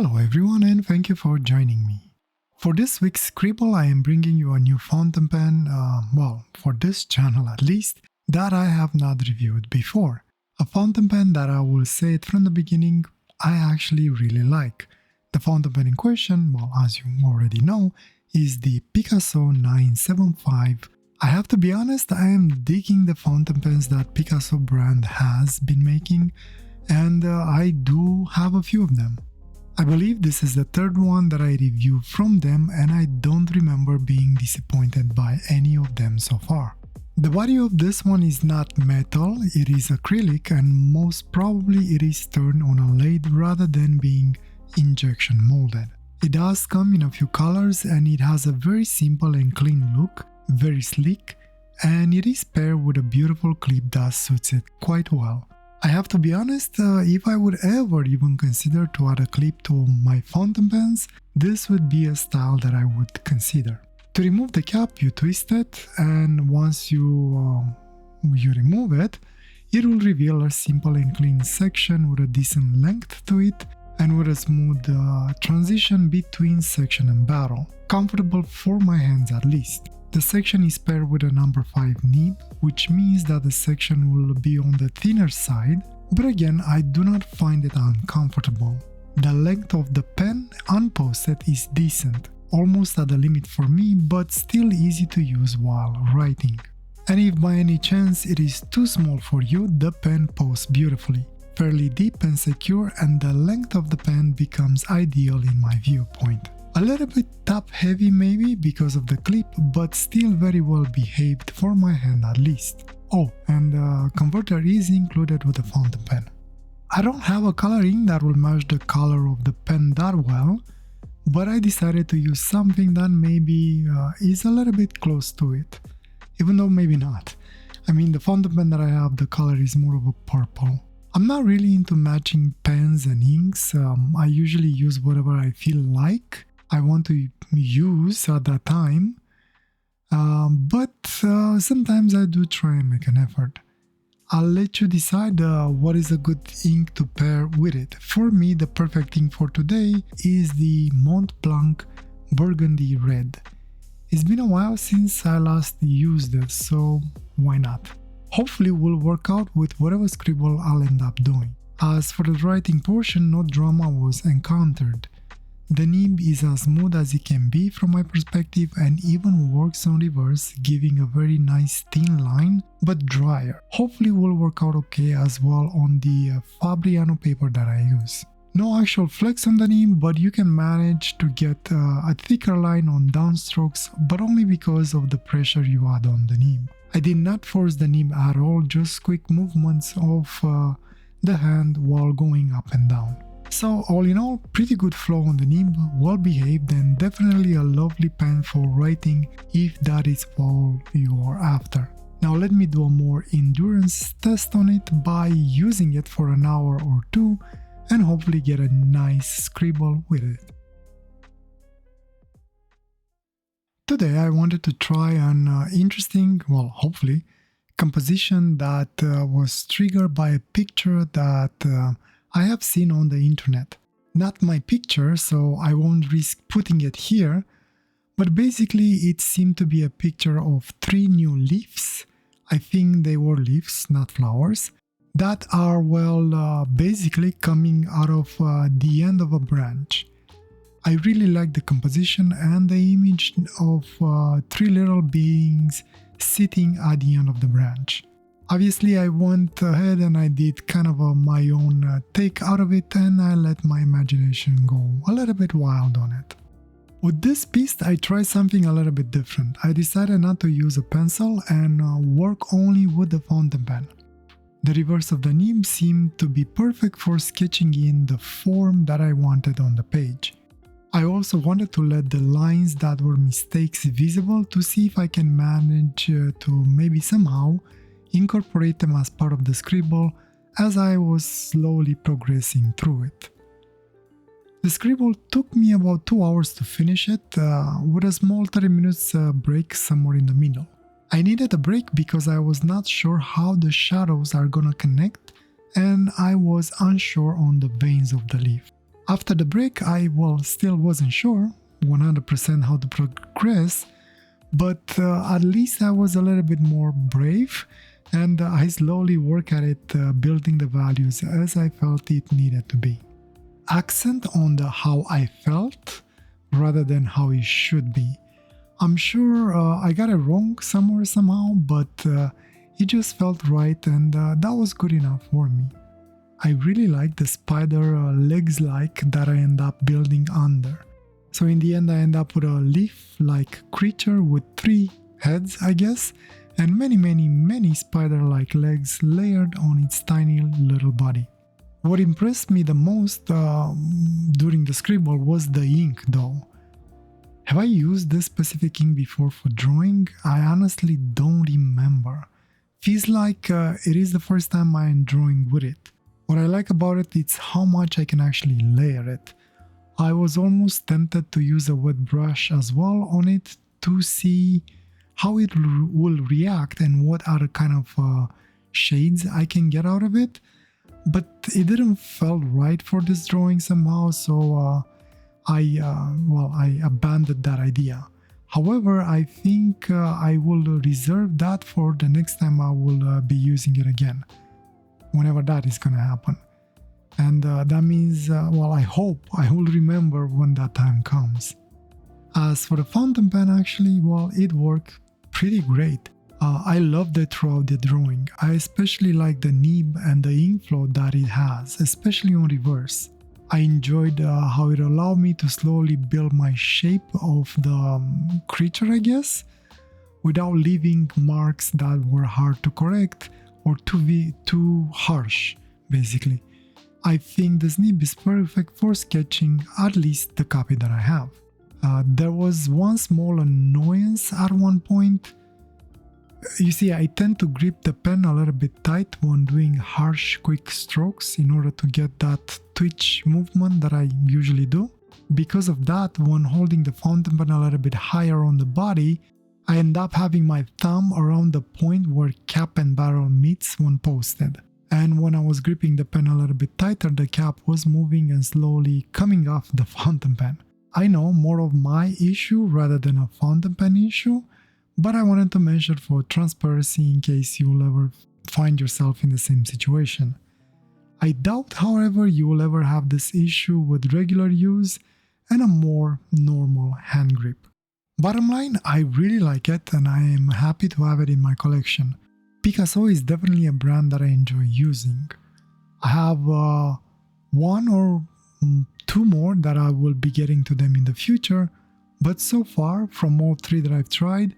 Hello everyone and thank you for joining me. For this week's Scribble I am bringing you a new fountain pen, for this channel at least, that I have not reviewed before. A fountain pen that I will say it from the beginning I actually really like. The fountain pen in question, as you already know, is the Picasso 975. I have to be honest, I am digging the fountain pens that Picasso brand has been making, and I do have a few of them. I believe this is the third one that I review from them, and I don't remember being disappointed by any of them so far. The body of this one is not metal, it is acrylic, and most probably it is turned on a lathe rather than being injection molded. It does come in a few colors and it has a very simple and clean look, very sleek, and it is paired with a beautiful clip that suits it quite well. I have to be honest, if I would ever even consider to add a clip to my fountain pens, this would be a style that I would consider. To remove the cap, you twist it, and once you remove it, it will reveal a simple and clean section with a decent length to it and with a smooth transition between section and barrel. Comfortable for my hands at least. The section is paired with a number 5 nib, which means that the section will be on the thinner side, but again I do not find it uncomfortable. The length of the pen unposted is decent, almost at the limit for me, but still easy to use while writing. And if by any chance it is too small for you, the pen posts beautifully, fairly deep and secure, and the length of the pen becomes ideal in my viewpoint. A little bit top heavy maybe because of the clip, but still very well behaved for my hand at least. Oh, and the converter is included with the fountain pen. I don't have a coloring that will match the color of the pen that well, but I decided to use something that maybe is a little bit close to it, even though maybe not. I mean, the fountain pen that I have, the color is more of a purple. I'm not really into matching pens and inks. I usually use whatever I feel like I want to use at that time, but sometimes I do try and make an effort. I'll let you decide what is a good ink to pair with it. For me, the perfect ink for today is the MontBlanc Burgundy Red. It's been a while since I last used it, so why not? Hopefully will work out with whatever scribble I'll end up doing. As for the writing portion, no drama was encountered. The nib is as smooth as it can be from my perspective and even works on reverse, giving a very nice thin line, but drier. Hopefully will work out okay as well on the Fabriano paper that I use. No actual flex on the nib, but you can manage to get a thicker line on downstrokes, but only because of the pressure you add on the nib. I did not force the nib at all, just quick movements of the hand while going up and down. So all in all, pretty good flow on the nib, well behaved, and definitely a lovely pen for writing if that is all you are after. Now let me do a more endurance test on it by using it for an hour or two and hopefully get a nice scribble with it. Today I wanted to try an interesting, hopefully, composition that was triggered by a picture that I have seen on the internet. Not my picture, so I won't risk putting it here, but basically it seemed to be a picture of 3 new leaves. I think they were leaves, not flowers, that are basically coming out of the end of a branch. I really like the composition and the image of 3 little beings sitting at the end of the branch. Obviously I went ahead and I did kind of my own take out of it, and I let my imagination go a little bit wild on it. With this piece I tried something a little bit different. I decided not to use a pencil and work only with the fountain pen. The reverse of the nib seemed to be perfect for sketching in the form that I wanted on the page. I also wanted to let the lines that were mistakes visible to see if I can manage to maybe somehow incorporate them as part of the scribble as I was slowly progressing through it. The scribble took me about 2 hours to finish it, with a small 30 minutes break somewhere in the middle. I needed a break because I was not sure how the shadows are gonna connect, and I was unsure on the veins of the leaf. After the break, I still wasn't sure 100% how to progress, but at least I was a little bit more brave, and I slowly work at it, building the values as I felt it needed to be. Accent on the how I felt rather than how it should be. I'm sure I got it wrong somewhere somehow, but it just felt right, and that was good enough for me. I really like the spider legs-like that I end up building under. So in the end I end up with a leaf-like creature with 3 heads, I guess, and many spider-like legs layered on its tiny little body. What impressed me the most during the scribble was the ink though. Have I used this specific ink before for drawing? I honestly don't remember. Feels like it is the first time I am drawing with it. What I like about it is how much I can actually layer it. I was almost tempted to use a wet brush as well on it to see how it will react and what other kind of shades I can get out of it. But it didn't feel right for this drawing somehow, so I abandoned that idea. However, I think I will reserve that for the next time I will be using it again, whenever that is gonna happen. And that means, I hope I will remember when that time comes. As for the fountain pen, actually, it worked pretty great. I loved it throughout the drawing. I especially like the nib and the ink flow that it has, especially on reverse. I enjoyed how it allowed me to slowly build my shape of the creature, I guess, without leaving marks that were hard to correct or too harsh, basically. I think this nib is perfect for sketching, at least the copy that I have. There was one small annoyance at one point. You see, I tend to grip the pen a little bit tight when doing harsh, quick strokes in order to get that twitch movement that I usually do. Because of that, when holding the fountain pen a little bit higher on the body, I end up having my thumb around the point where cap and barrel meets when posted. And when I was gripping the pen a little bit tighter, the cap was moving and slowly coming off the fountain pen. I know, more of my issue rather than a fountain pen issue, but I wanted to mention for transparency in case you will ever find yourself in the same situation. I doubt, however, you will ever have this issue with regular use and a more normal hand grip. Bottom line, I really like it and I am happy to have it in my collection. Picasso is definitely a brand that I enjoy using. I have 1 or 2 more that I will be getting to them in the future, but so far, from all 3 that I've tried,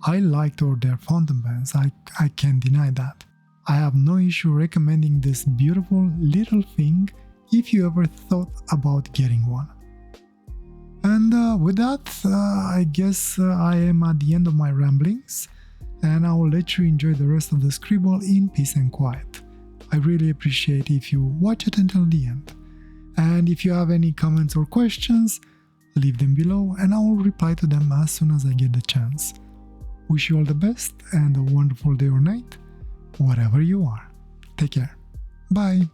I liked all their fountain pens, I can't deny that. I have no issue recommending this beautiful little thing if you ever thought about getting one. And with that, I guess I am at the end of my ramblings, and I will let you enjoy the rest of the scribble in peace and quiet. I really appreciate if you watch it until the end. And if you have any comments or questions, leave them below and I will reply to them as soon as I get the chance. Wish you all the best and a wonderful day or night, wherever you are. Take care. Bye.